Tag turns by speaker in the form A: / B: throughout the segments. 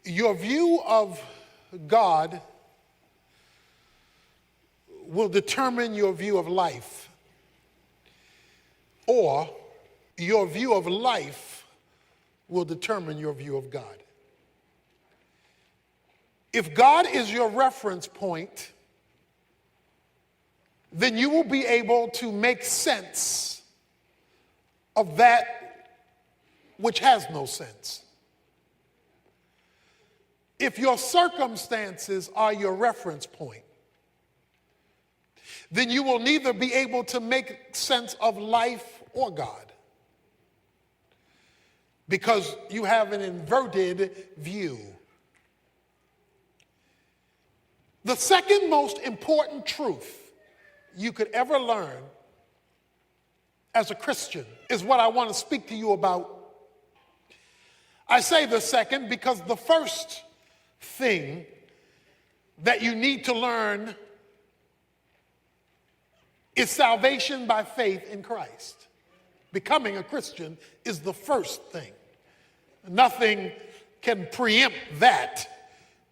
A: Your view of God will determine your view of life, or your view of life will determine your view of God. If God is your reference point, then you will be able to make sense of that which has no sense. If your circumstances are your reference point, then you will neither be able to make sense of life or God, because you have an inverted view. The second most important truth you could ever learn as a Christian is what I want to speak to you about. I say the second because the first thing that you need to learn is salvation by faith in Christ. Becoming a Christian is the first thing. Nothing can preempt that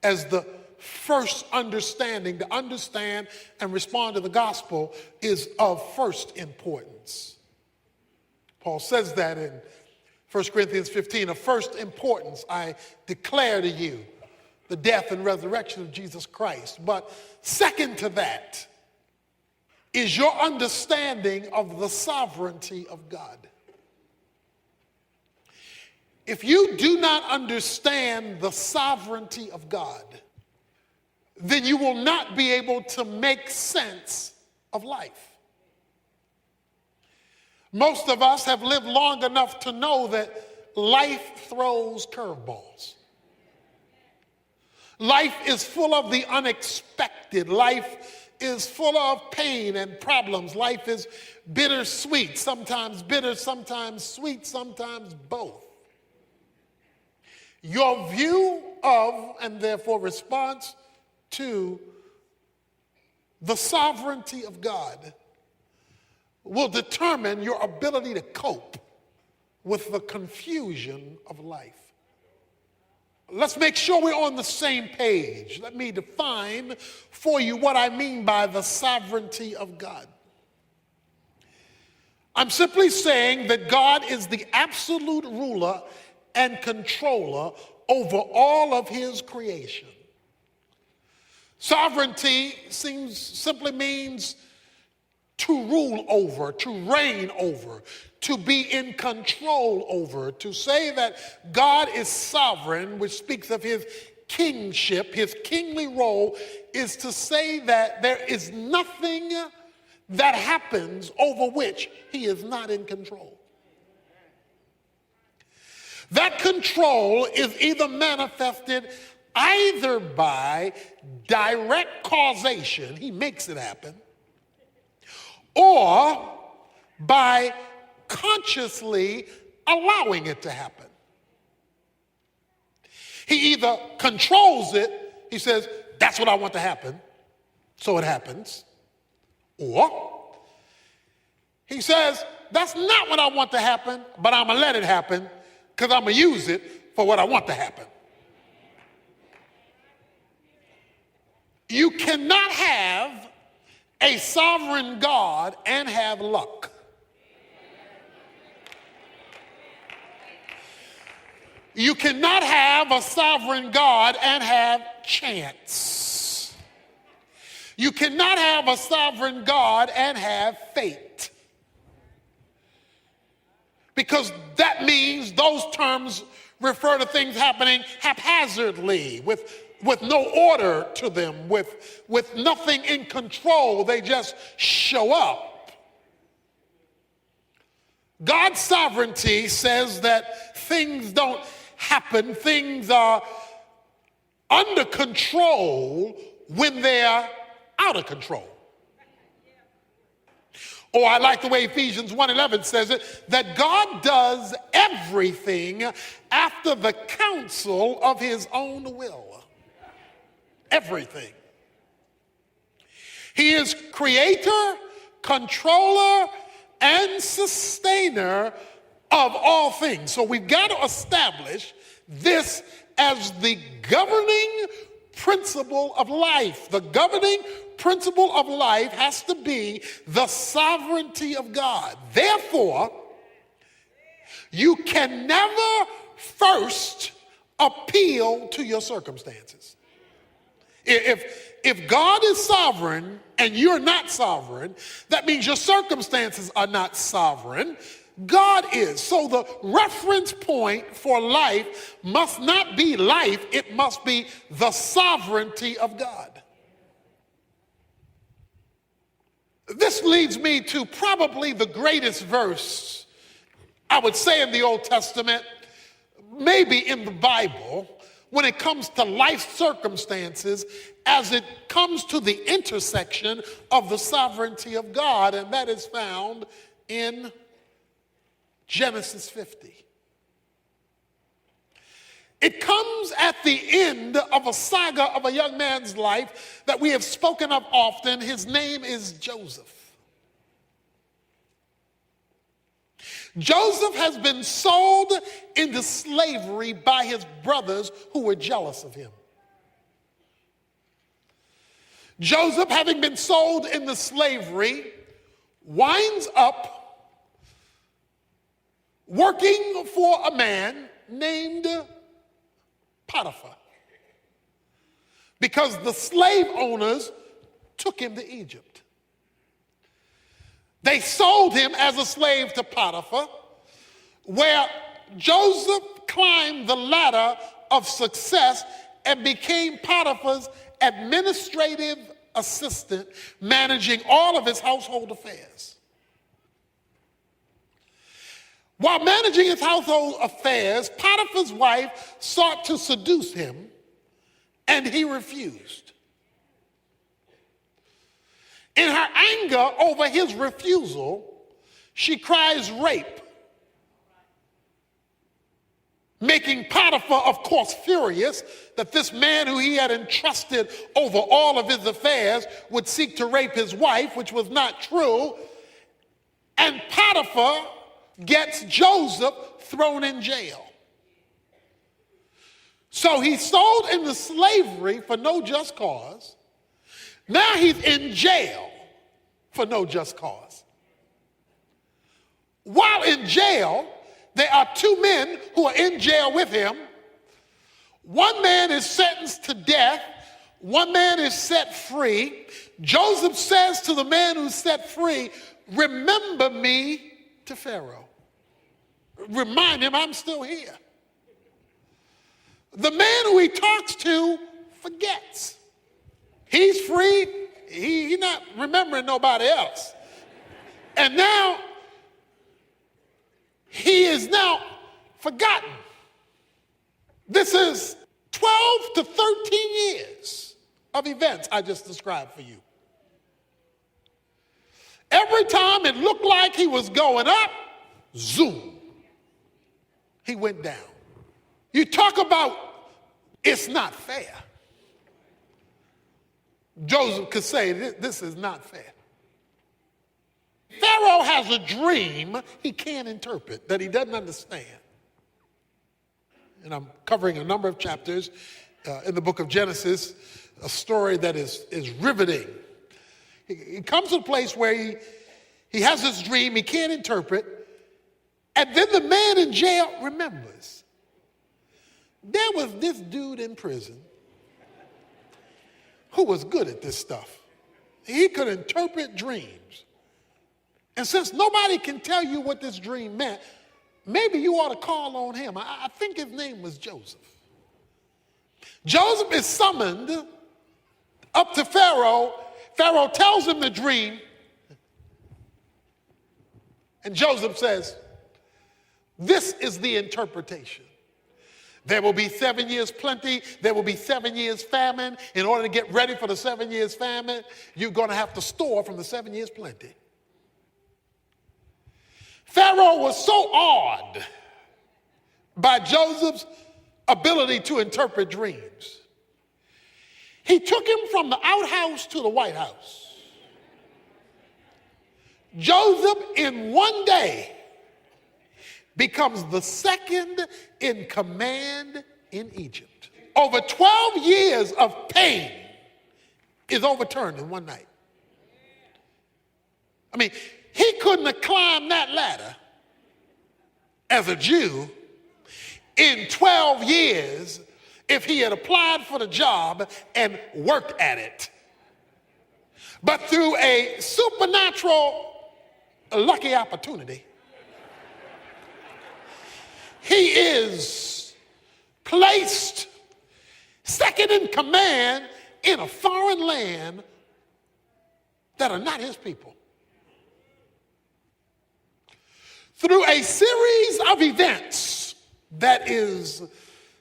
A: as the first understanding. To understand and respond to the gospel is of first importance. Paul says that in 1 Corinthians 15, of first importance, I declare to you the death and resurrection of Jesus Christ. But second to that is your understanding of the sovereignty of God. If you do not understand the sovereignty of God, then you will not be able to make sense of life. Most of us have lived long enough to know that life throws curveballs. Life is full of the unexpected. Life is full of pain and problems. Life is bittersweet, sometimes bitter, sometimes sweet, sometimes both. Your view of, and therefore response to, the sovereignty of God will determine your ability to cope with the confusion of life. Let's make sure we're on the same page. Let me define for you what I mean by the sovereignty of God. I'm simply saying that God is the absolute ruler and controller over all of his creation. Sovereignty simply means to rule over, to reign over, to be in control over. To say that God is sovereign, which speaks of his kingship, his kingly role, is to say that there is nothing that happens over which he is not in control. That control is either manifested either by direct causation, he makes it happen, or by consciously allowing it to happen. He either controls it, he says, that's what I want to happen, so it happens, or he says, that's not what I want to happen, but I'm going to let it happen because I'm going to use it for what I want to happen. You cannot have a sovereign God and have luck. You cannot have a sovereign God and have chance. You cannot have a sovereign God and have fate. Because that means those terms refer to things happening haphazardly, with no order to them, with nothing in control. They just show up. God's sovereignty says that things don't happen, things are under control when they're out of control. Or I like the way Ephesians 1:11 says it, that God does everything after the counsel of his own will. Everything. He is creator, controller, and sustainer of all things. So we've got to establish this as the governing principle of life. The governing principle of life has to be the sovereignty of God. Therefore, you can never first appeal to your circumstances. If God is sovereign and you're not sovereign, that means your circumstances are not sovereign. God is. So the reference point for life must not be life, it must be the sovereignty of God. This leads me to probably the greatest verse, I would say, in the Old Testament, maybe in the Bible, when it comes to life circumstances, as it comes to the intersection of the sovereignty of God, and that is found in Genesis 50. It comes at the end of a saga of a young man's life that we have spoken of often. His name is Joseph. Joseph has been sold into slavery by his brothers who were jealous of him. Joseph, having been sold into slavery, winds up working for a man named Potiphar, because the slave owners took him to Egypt. They sold him as a slave to Potiphar, where Joseph climbed the ladder of success and became Potiphar's administrative assistant, managing all of his household affairs. While managing his household affairs, Potiphar's wife sought to seduce him, and he refused. In her anger over his refusal, she cries rape, making Potiphar, of course, furious that this man who he had entrusted over all of his affairs would seek to rape his wife, which was not true. And Potiphar gets Joseph thrown in jail. So he's sold into slavery for no just cause. Now he's in jail for no just cause. While in jail, there are two men who are in jail with him. One man is sentenced to death. One man is set free. Joseph says to the man who's set free, "Remember me to Pharaoh." Remind him I'm still here. The man who he talks to forgets. He's free. He's not remembering nobody else. And now he is now forgotten. This is 12 to 13 years of events I just described for you. Every time it looked like he was going up, zoom, he went down. You talk about it's not fair. Joseph could say, this is not fair. Pharaoh has a dream he can't interpret, that he doesn't understand. And I'm covering a number of chapters in the book of Genesis, a story that is riveting. He comes to a place where he has this dream he can't interpret, and then the man in jail remembers. There was this dude in prison who was good at this stuff. He could interpret dreams. And since nobody can tell you what this dream meant, maybe you ought to call on him. I think his name was Joseph. Joseph is summoned up to Pharaoh. Pharaoh tells him the dream. And Joseph says, this is the interpretation. There will be 7 years plenty. There will be 7 years famine. In order to get ready for the 7 years famine, you're going to have to store from the 7 years plenty. Pharaoh was so awed by Joseph's ability to interpret dreams. He took him from the outhouse to the White House. Joseph, in one day, becomes the second in command in Egypt. Over 12 years of pain is overturned in one night. I mean, he couldn't have climbed that ladder as a Jew in 12 years if he had applied for the job and worked at it. But through a supernatural lucky opportunity, he is placed second in command in a foreign land that are not his people. Through a series of events that is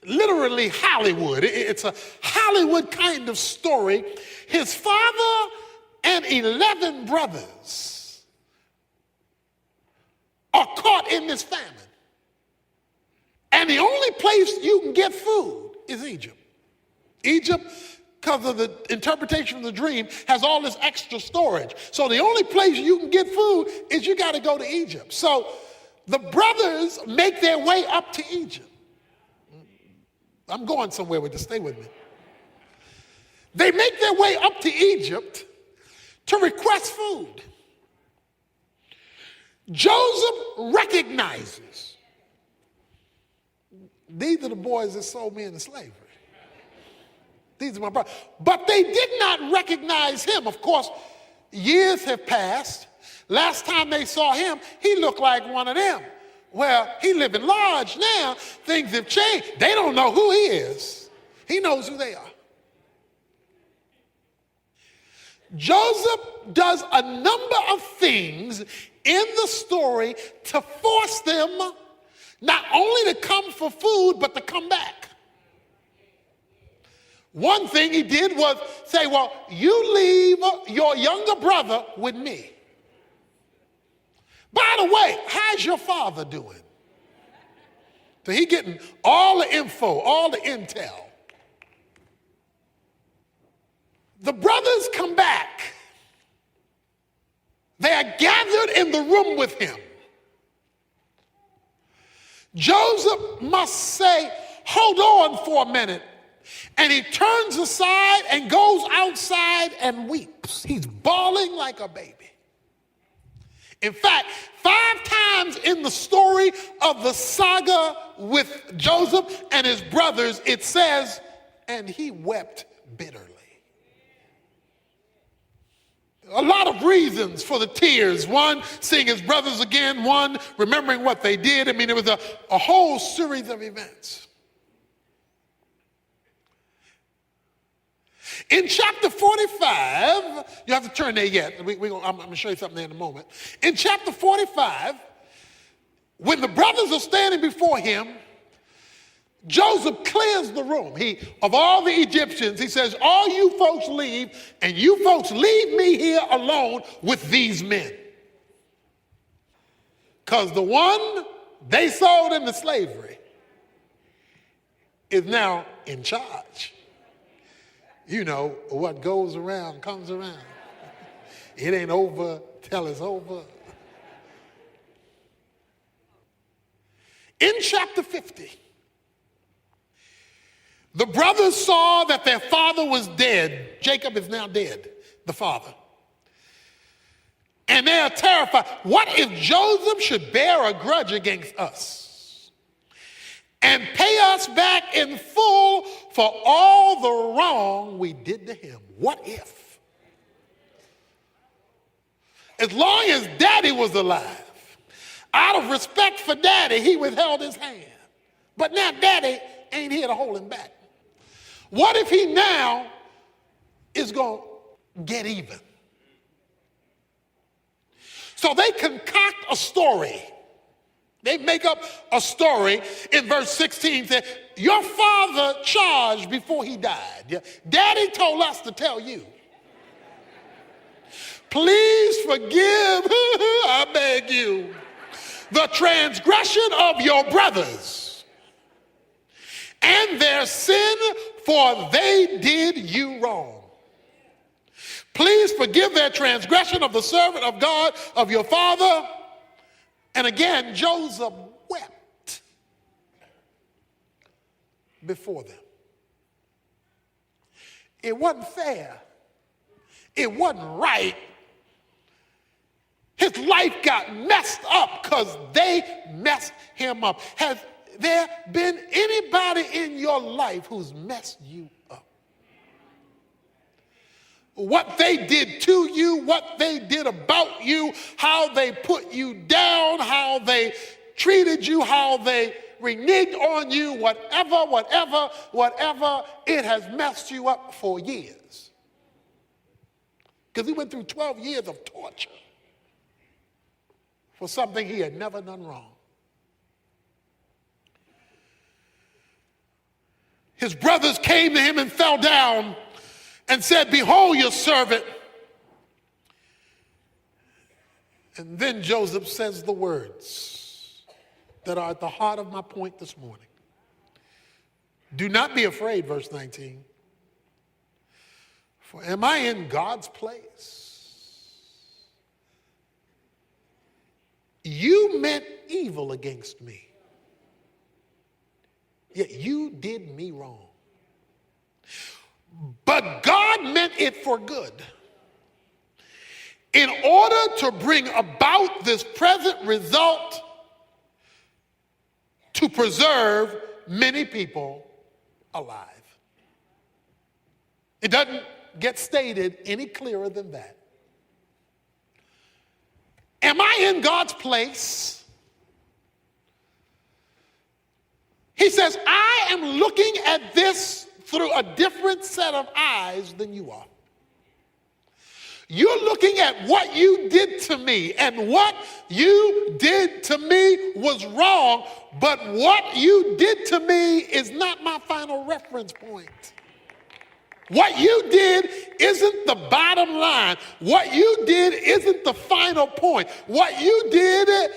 A: literally Hollywood. It's a Hollywood kind of story. His father and 11 brothers are caught in this famine. And the only place you can get food is Egypt. Egypt, because of the interpretation of the dream, has all this extra storage. So the only place you can get food is you got to go to Egypt. So the brothers make their way up to Egypt. I'm going somewhere with this, stay with me. They make their way up to Egypt to request food. Joseph recognizes these are the boys that sold me into slavery. These are my brothers. But they did not recognize him. Of course, years have passed. Last time they saw him, he looked like one of them. Well, he living large now. Things have changed. They don't know who he is. He knows who they are. Joseph does a number of things in the story to force them not only to come for food, but to come back. One thing he did was say, well, you leave your younger brother with me. By the way, how's your father doing? So he getting all the info, all the intel. The brothers come back. They are gathered in the room with him. Joseph must say, hold on for a minute. And he turns aside and goes outside and weeps. He's bawling like a baby. In fact, 5 times in the story of the saga with Joseph and his brothers, it says, and he wept bitterly. A lot of reasons for the tears. One, seeing his brothers again. One, remembering what they did. I mean, it was a whole series of events. In chapter 45, you have to turn there yet. I'm going to show you something there in a moment. In chapter 45, when the brothers are standing before him, Joseph clears the room. Of all the Egyptians, he says, all you folks leave, and you folks leave me here alone with these men. Because the one they sold into slavery is now in charge. You know, what goes around comes around. It ain't over till it's over. In chapter 50, the brothers saw that their father was dead. Jacob is now dead, the father. And they are terrified. What if Joseph should bear a grudge against us and pay us back in full for all the wrong we did to him? What if? As long as daddy was alive, out of respect for daddy, he withheld his hand. But now daddy ain't here to hold him back. What if he now is going to get even? So they concoct a story. They make up a story in verse 16 that your father charged before he died. Daddy told us to tell you. Please forgive, I beg you, the transgression of your brothers and their sin, for they did you wrong. Please forgive their transgression of the servant of God, of your father. And again, Joseph wept. before them. It wasn't fair. It wasn't right. His life got messed up because they messed him up. Has there been anybody in your life who's messed you up? What they did to you, what they did about you, how they put you down, how they treated you, how they reneged on you, whatever, it has messed you up for years. Because he went through 12 years of torture for something he had never done wrong. His brothers came to him and fell down and said, "Behold your servant." And then Joseph says the words that are at the heart of my point this morning. Do not be afraid, verse 19. For am I in God's place? You meant evil against me, yet you did me wrong. But God meant it for good, in order to bring about this present result, to preserve many people alive. It doesn't get stated any clearer than that. Am I in God's place? He says, I am looking at this through a different set of eyes than you are. You're looking at what you did to me, and what you did to me was wrong, but what you did to me is not my final reference point. What you did isn't the bottom line. What you did isn't the final point. What you did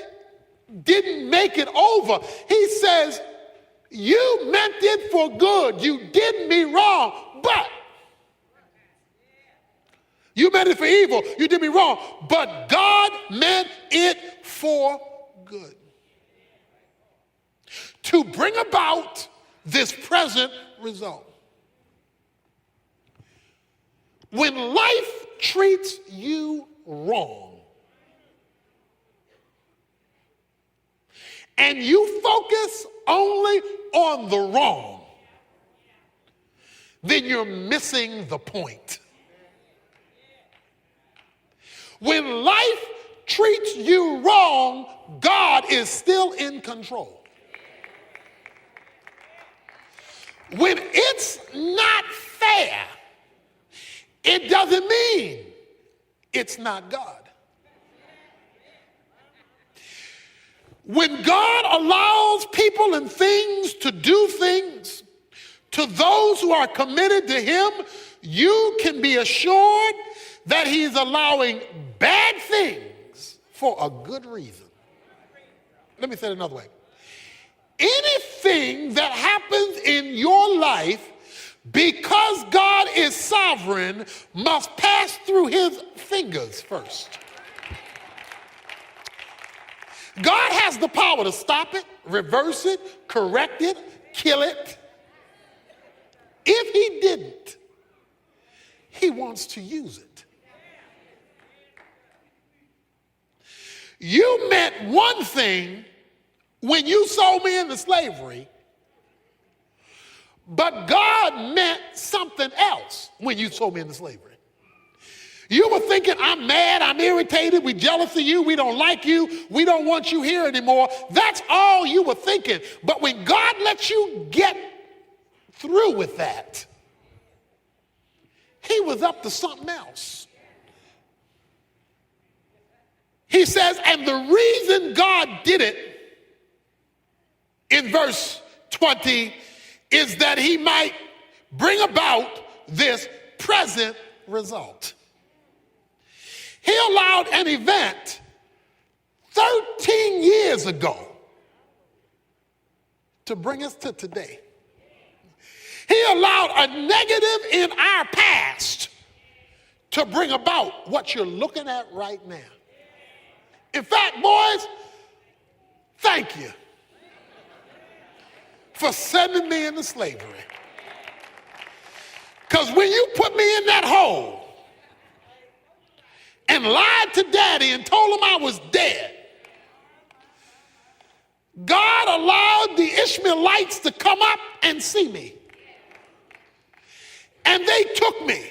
A: didn't make it over. He says, you meant it for good. You did me wrong, but you meant it for evil. You did me wrong, but God meant it for good, to bring about this present result. When life treats you wrong and you focus only on the wrong, then you're missing the point. When life treats you wrong, God is still in control. When it's not fair, it doesn't mean it's not God. When God allows people and things to do things to those who are committed to him, you can be assured that he's allowing bad things for a good reason. Let me say it another way. Anything that happens in your life, because God is sovereign, must pass through his fingers first. God has the power to stop it, reverse it, correct it, kill it. If he didn't, he wants to use it. You meant one thing when you sold me into slavery, but God meant something else when you sold me into slavery. You were thinking, I'm mad, I'm irritated, we're jealous of you, we don't like you, we don't want you here anymore. That's all you were thinking. But when God lets you get through with that, he was up to something else. He says, and the reason God did it in verse 20 is that he might bring about this present result. He allowed an event 13 years ago to bring us to today. He allowed a negative in our past to bring about what you're looking at right now. In fact, boys, thank you for sending me into slavery. Because when you put me in that hole and lied to daddy and told him I was dead, God allowed the Ishmaelites to come up and see me. And they took me.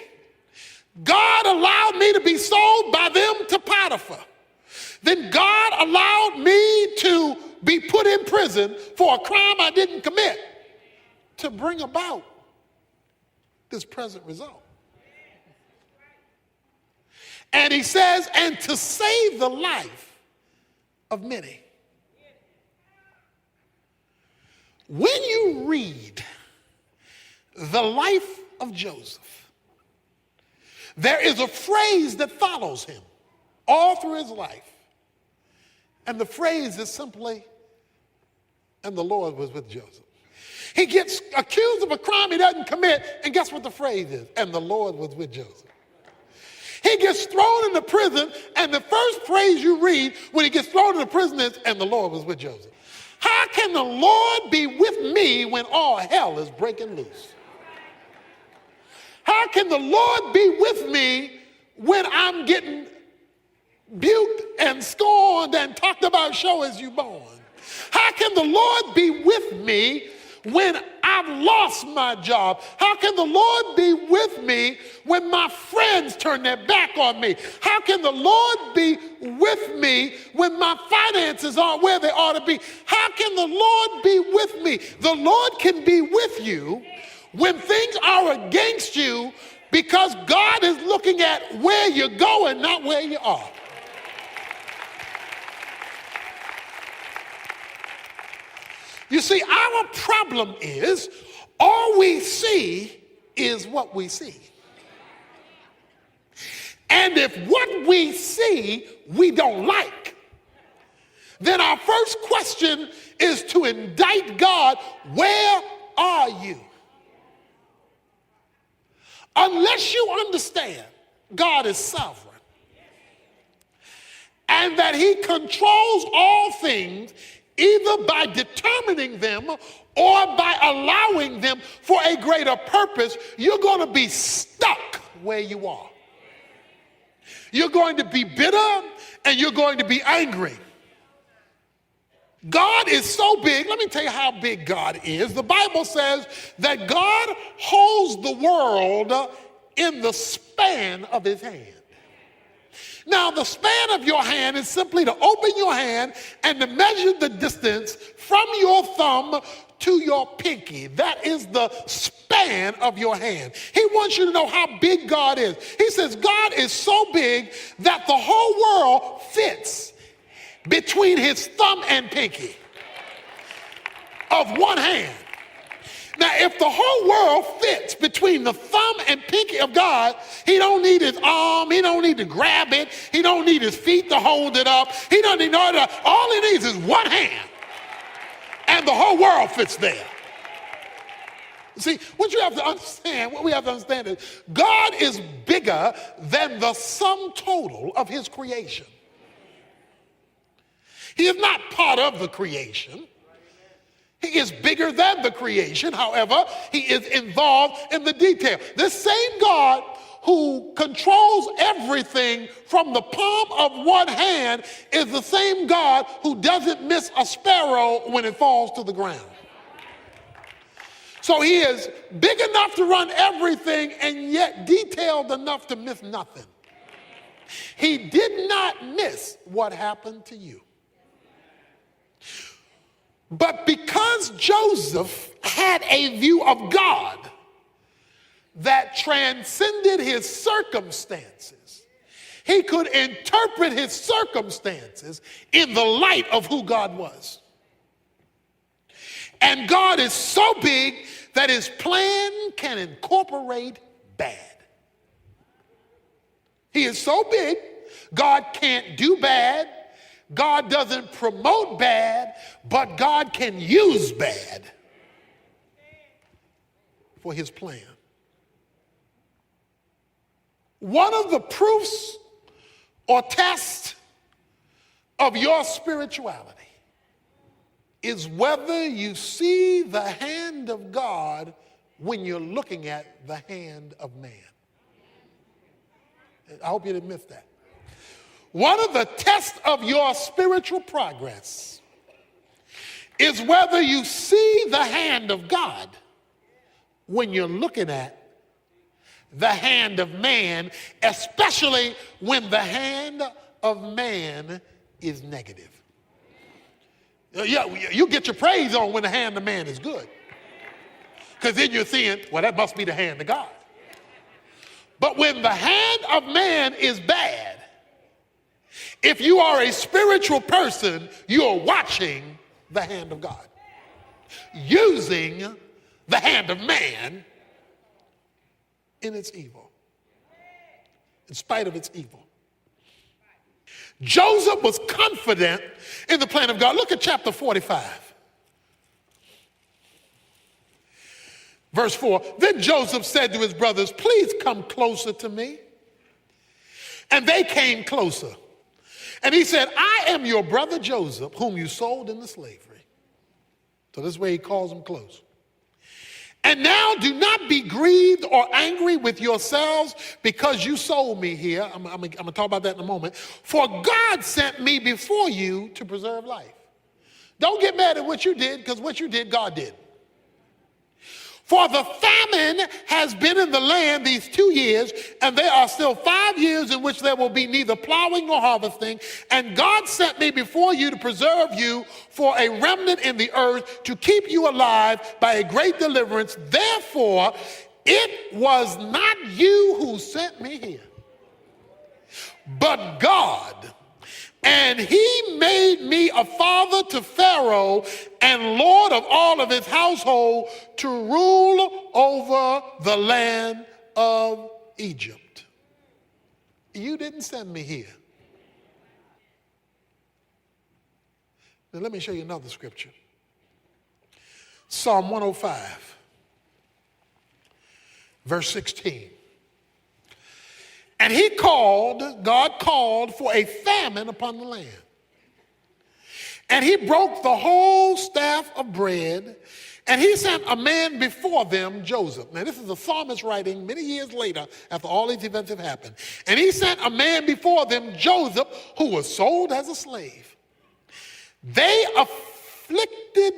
A: God allowed me to be sold by them to Potiphar. Then God allowed me to be put in prison for a crime I didn't commit to bring about this present result. And he says, and to save the life of many. When you read the life of Joseph, there is a phrase that follows him all through his life. And the phrase is simply, and the Lord was with Joseph. He gets accused of a crime he doesn't commit, and guess what the phrase is? And the Lord was with Joseph. He gets thrown into prison, and the first phrase you read when he gets thrown into prison is, and the Lord was with Joseph. How can the Lord be with me when all hell is breaking loose? How can the Lord be with me when I'm getting buked and scorned and talked about show as you born? How can the Lord be with me when I've lost my job? How can the Lord be with me when my friends turn their back on me? How can the Lord be with me when my finances aren't where they ought to be? How can the Lord be with me? The Lord can be with you when things are against you because God is looking at where you're going, not where you are. You see, our problem is all we see is what we see. And if what we see we don't like, then our first question is to indict God, where are you? Unless you understand God is sovereign and that he controls all things either by determining them or by allowing them for a greater purpose, you're going to be stuck where you are. You're going to be bitter and you're going to be angry. God is so big. Let me tell you how big God is. The Bible says that God holds the world in the span of his hand. Now, the span of your hand is simply to open your hand and to measure the distance from your thumb to your pinky. That is the span of your hand. He wants you to know how big God is. He says God is so big that the whole world fits between his thumb and pinky of one hand. Now, if the whole world fits between the thumb and pinky of God, he don't need his arm, he don't need to grab it, he don't need his feet to hold it up, he don't need no other. All he needs is one hand, and the whole world fits there. See, what we have to understand is God is bigger than the sum total of his creation. He is not part of the creation. He is bigger than the creation. However, he is involved in the detail. This same God who controls everything from the palm of one hand is the same God who doesn't miss a sparrow when it falls to the ground. So he is big enough to run everything and yet detailed enough to miss nothing. He did not miss what happened to you. But because Joseph had a view of God that transcended his circumstances, he could interpret his circumstances in the light of who God was. And God is so big that his plan can incorporate bad. He is so big, God can't do bad. God doesn't promote bad, but God can use bad for his plan. One of the proofs or tests of your spirituality is whether you see the hand of God when you're looking at the hand of man. I hope you didn't miss that. One of the tests of your spiritual progress is whether you see the hand of God when you're looking at the hand of man, especially when the hand of man is negative. Yeah, you get your praise on when the hand of man is good. Because then you're seeing, well, that must be the hand of God. But when the hand of man is bad, if you are a spiritual person, you're watching the hand of God, using the hand of man in its evil, in spite of its evil. Joseph was confident in the plan of God. Look at chapter 45. Verse 4, then Joseph said to his brothers, please come closer to me. And they came closer. And he said, I am your brother Joseph, whom you sold into slavery. So this is where he calls them close. And now do not be grieved or angry with yourselves because you sold me here. I'm going to talk about that in a moment. For God sent me before you to preserve life. Don't get mad at what you did, because what you did, God did. For the famine has been in the land these 2 years, and there are still 5 years in which there will be neither plowing nor harvesting. And God sent me before you to preserve you for a remnant in the earth, to keep you alive by a great deliverance. Therefore, it was not you who sent me here, but God. And he made me a father to Pharaoh and lord of all of his household, to rule over the land of Egypt. You didn't send me here. Now let me show you another scripture. Psalm 105, verse 16. And God called for a famine upon the land. And he broke the whole staff of bread, and he sent a man before them, Joseph. Now this is the psalmist writing many years later after all these events have happened. And he sent a man before them, Joseph, who was sold as a slave. They afflicted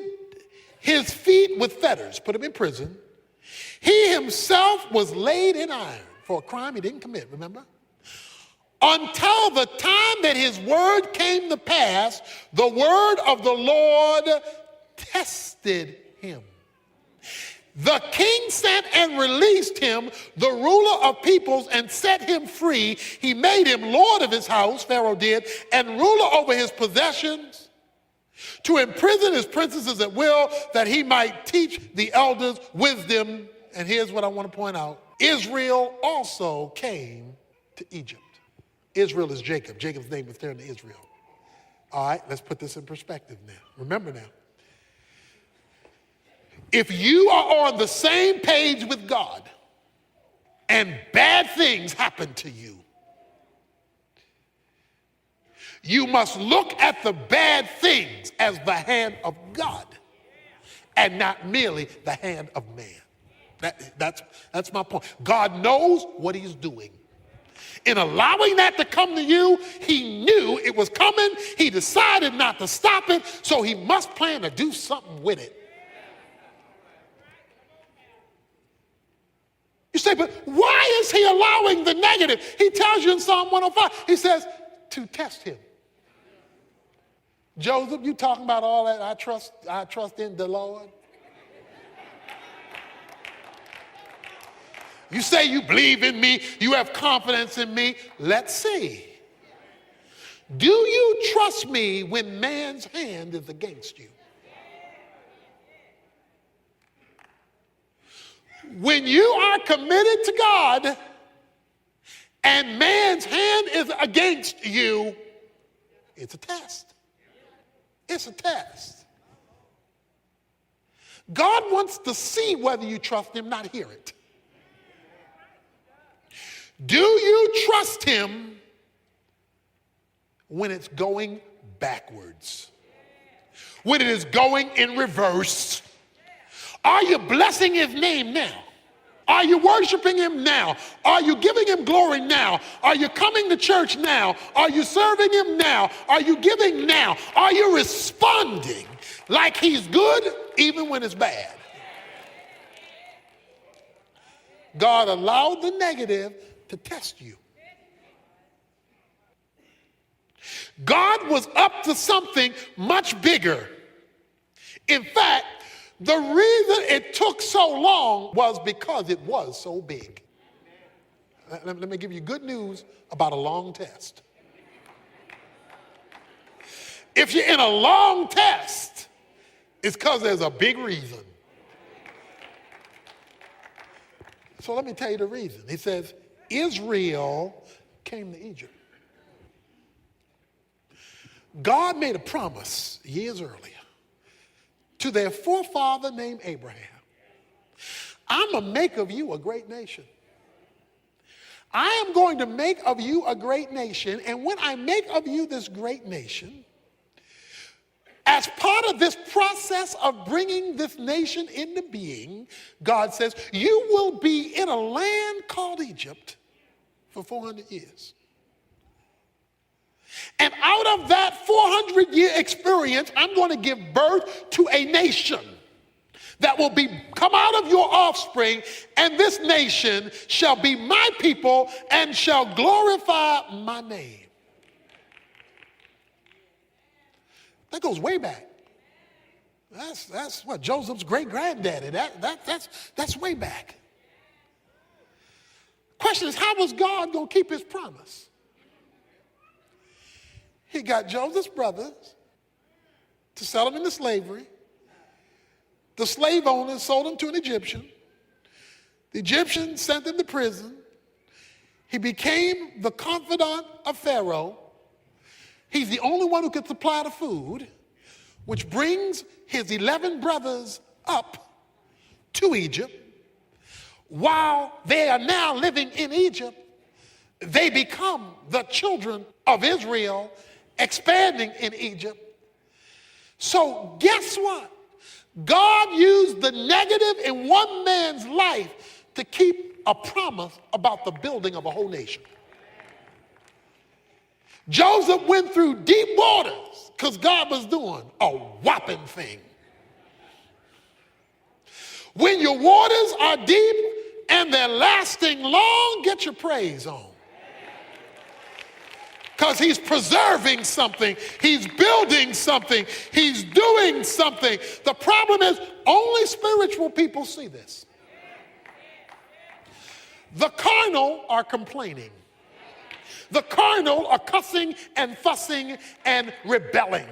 A: his feet with fetters, put him in prison. He himself was laid in iron for a crime he didn't commit, remember? Until the time that his word came to pass, the word of the Lord tested him. The king sent and released him, the ruler of peoples, and set him free. He made him lord of his house, Pharaoh did, and ruler over his possessions, to imprison his princesses at will, that he might teach the elders wisdom. And here's what I want to point out. Israel also came to Egypt. Israel is Jacob. Jacob's name was turned to Israel. All right, let's put this in perspective now. Remember now. If you are on the same page with God and bad things happen to you, you must look at the bad things as the hand of God and not merely the hand of man. That's my point. God knows what he's doing. In allowing that to come to you, he knew it was coming. He decided not to stop it, so he must plan to do something with it. You say, but why is he allowing the negative? He tells you in Psalm 105, he says, to test him. Joseph, you talking about all that, I trust in the Lord? You say you believe in me, you have confidence in me. Let's see. Do you trust me when man's hand is against you? When you are committed to God and man's hand is against you, it's a test. It's a test. God wants to see whether you trust him, not hear it. Do you trust him when it's going backwards? when it is going in reverse? Are you blessing his name now? Are you worshiping him now? Are you giving him glory now? Are you coming to church now? Are you serving him now? Are you giving now? Are you responding like he's good even when it's bad? God allowed the negative to test you. God was up to something much bigger. In fact, the reason it took so long was because it was so big. Let me give you good news about a long test. If you're in a long test, it's because there's a big reason. So let me tell you the reason. He says, Israel came to Egypt. God made a promise years earlier to their forefather named Abraham. I'm going to make of you a great nation. I am going to make of you a great nation, and when I make of you this great nation, as part of this process of bringing this nation into being, God says, you will be in a land called Egypt for 400 years. And out of that 400-year experience, I'm going to give birth to a nation that will come out of your offspring, and this nation shall be my people and shall glorify my name. That goes way back. That's what Joseph's great-granddaddy. That's way back. Question is, how was God going to keep his promise? He got Joseph's brothers to sell him into slavery. The slave owners sold him to an Egyptian. The Egyptian sent him to prison. He became the confidant of Pharaoh. He's the only one who could supply the food, which brings his 11 brothers up to Egypt. While they are now living in Egypt, they become the children of Israel, expanding in Egypt. So guess what? God used the negative in one man's life to keep a promise about the building of a whole nation. Joseph went through deep waters because God was doing a whopping thing. When your waters are deep and they're lasting long, get your praise on. Because he's preserving something, he's building something, he's doing something. The problem is only spiritual people see this. The carnal are complaining. The carnal are cussing and fussing and rebelling.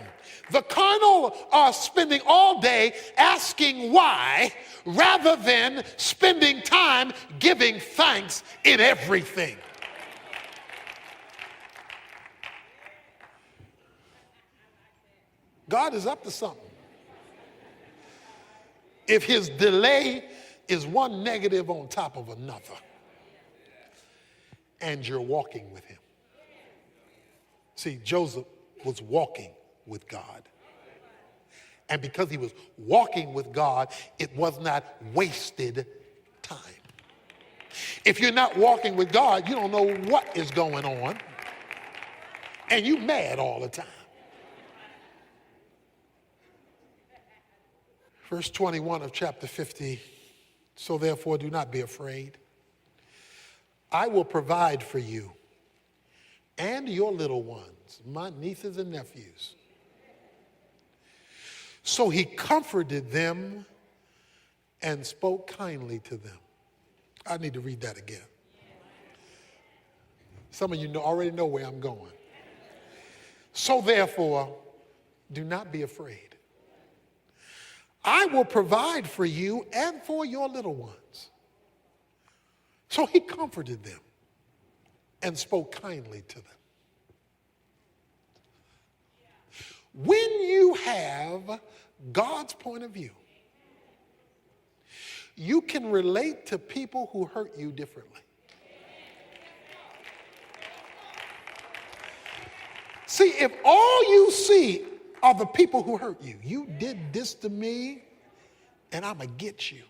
A: The carnal are spending all day asking why rather than spending time giving thanks in everything. God is up to something. If his delay is one negative on top of another, and you're walking with him. See, Joseph was walking with God. And because he was walking with God, it was not wasted time. If you're not walking with God, you don't know what is going on, and you're mad all the time. Verse 21 of chapter 50, so therefore do not be afraid. I will provide for you and your little ones, my nieces and nephews. So he comforted them and spoke kindly to them. I need to read that again. Some of you already know where I'm going. So therefore, do not be afraid. I will provide for you and for your little ones. So he comforted them and spoke kindly to them. When you have God's point of view, you can relate to people who hurt you differently. See, if all you see are the people who hurt you. You did this to me, and I'm going to get you.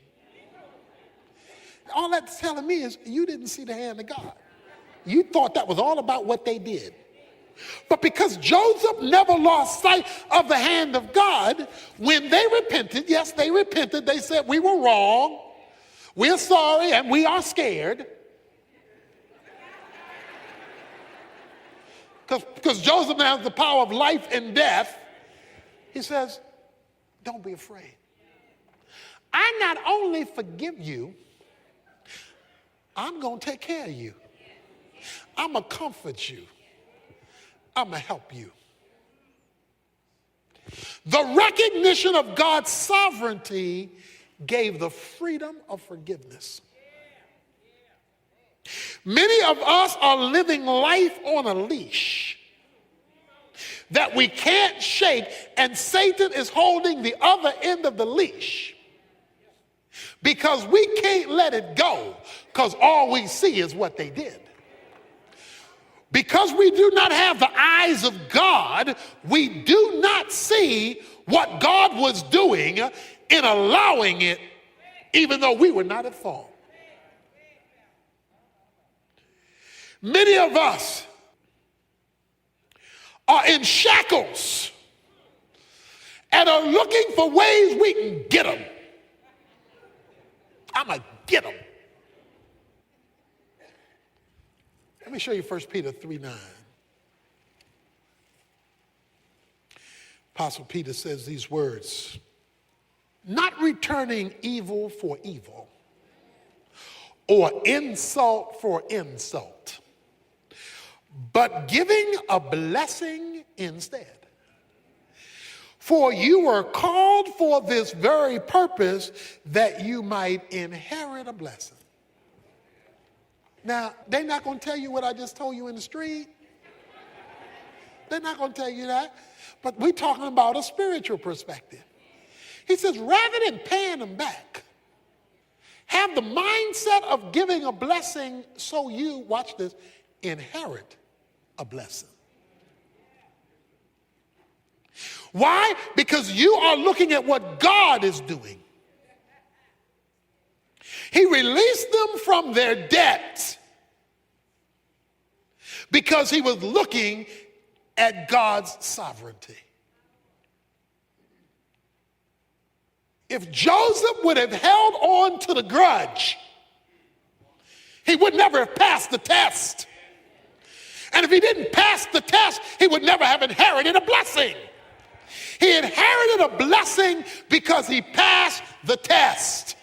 A: All that's telling me is you didn't see the hand of God. You thought that was all about what they did. But because Joseph never lost sight of the hand of God, when they repented, yes, they repented. They said, we were wrong. We're sorry, and we are scared. Because Joseph now has the power of life and death. He says, don't be afraid. I not only forgive you, I'm going to take care of you. I'm going to comfort you. I'm going to help you. The recognition of God's sovereignty gave the freedom of forgiveness. Many of us are living life on a leash that we can't shake, and Satan is holding the other end of the leash because we can't let it go because all we see is what they did. Because we do not have the eyes of God, we do not see what God was doing in allowing it, even though we were not at fault. Many of us are in shackles and are looking for ways we can get them. I'm going to get them. Let me show you 1 Peter 3:9. Apostle Peter says these words, not returning evil for evil or insult for insult, but giving a blessing instead. For you were called for this very purpose, that you might inherit a blessing. Now, they're not going to tell you what I just told you in the street. They're not going to tell you that. But we're talking about a spiritual perspective. He says, rather than paying them back, have the mindset of giving a blessing so you, watch this, inherit a blessing. Why? Because you are looking at what God is doing. He released them from their debt because he was looking at God's sovereignty. If Joseph would have held on to the grudge, he would never have passed the test. And if he didn't pass the test, he would never have inherited a blessing. He inherited a blessing because he passed the test.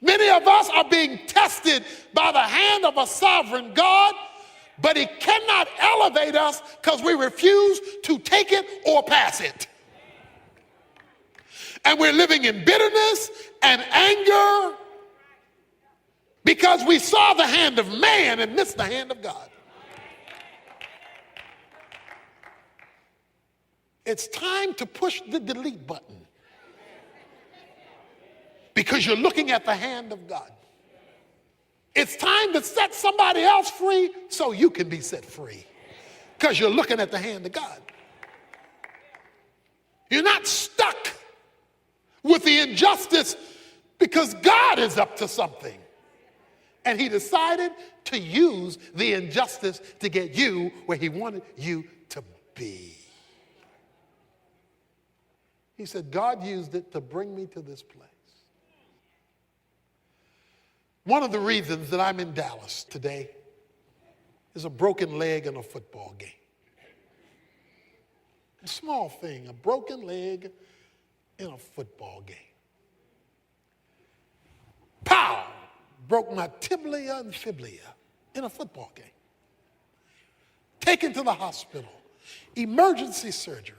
A: Many of us are being tested by the hand of a sovereign God, but he cannot elevate us because we refuse to take it or pass it. And we're living in bitterness and anger because we saw the hand of man and missed the hand of God. It's time to push the delete button because you're looking at the hand of God. It's time to set somebody else free so you can be set free because you're looking at the hand of God. You're not stuck with the injustice because God is up to something. And he decided to use the injustice to get you where he wanted you to be. He said, God used it to bring me to this place. One of the reasons that I'm in Dallas today is a broken leg in a football game. A small thing, a broken leg in a football game. Pow! Broke my tibia and fibula in a football game. Taken to the hospital. Emergency surgery.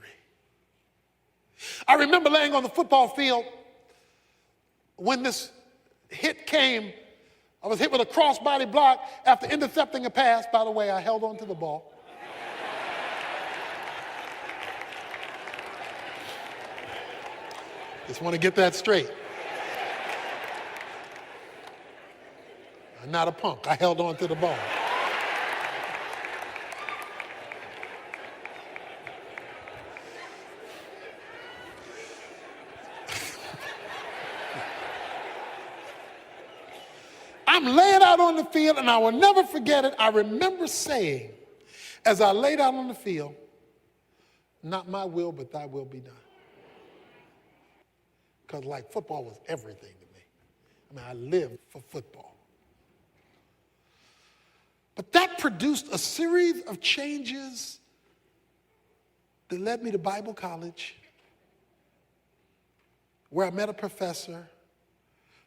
A: I remember laying on the football field when this hit came. I was hit with a crossbody block after intercepting a pass. By the way, I held on to the ball. Just want to get that straight. I'm not a punk. I held on to the ball. I'm laying out on the field, and I will never forget it. I remember saying, as I laid out on the field, not my will, but thy will be done. Because like football was everything to me. I mean, I lived for football. But that produced a series of changes that led me to Bible college, where I met a professor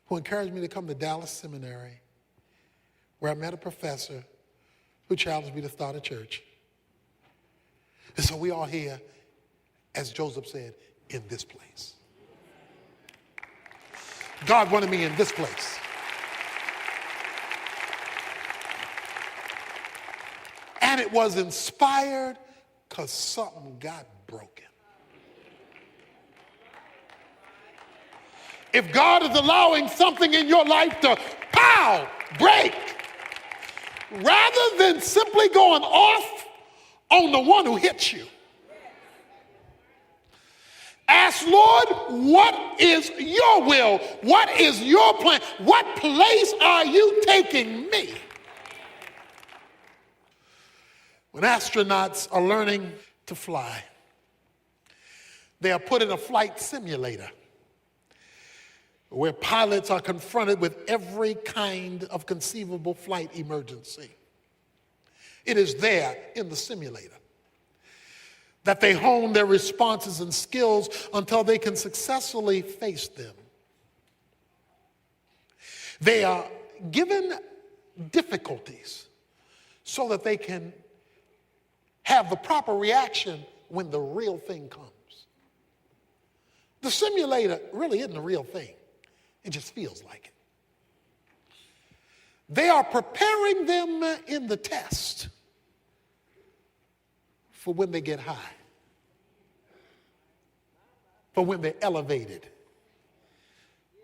A: who encouraged me to come to Dallas Seminary, where I met a professor who challenged me to start a church. And so we are here, as Joseph said, in this place. God wanted me in this place. And it was inspired because something got broken. If God is allowing something in your life to break, rather than simply going off on the one who hits you, ask, Lord, what is your will? What is your plan? What place are you taking me? When astronauts are learning to fly, they are put in a flight simulator where pilots are confronted with every kind of conceivable flight emergency. It is there in the simulator that they hone their responses and skills until they can successfully face them. They are given difficulties so that they can have the proper reaction when the real thing comes. The simulator really isn't the real thing. It just feels like it. They are preparing them in the test for when they get high, for when they're elevated,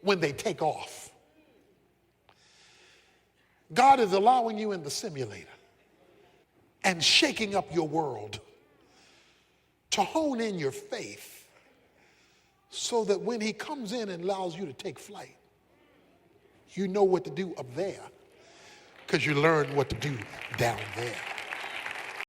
A: when they take off. God is allowing you in the simulator and shaking up your world to hone in your faith so that when he comes in and allows you to take flight, you know what to do up there because you learned what to do down there.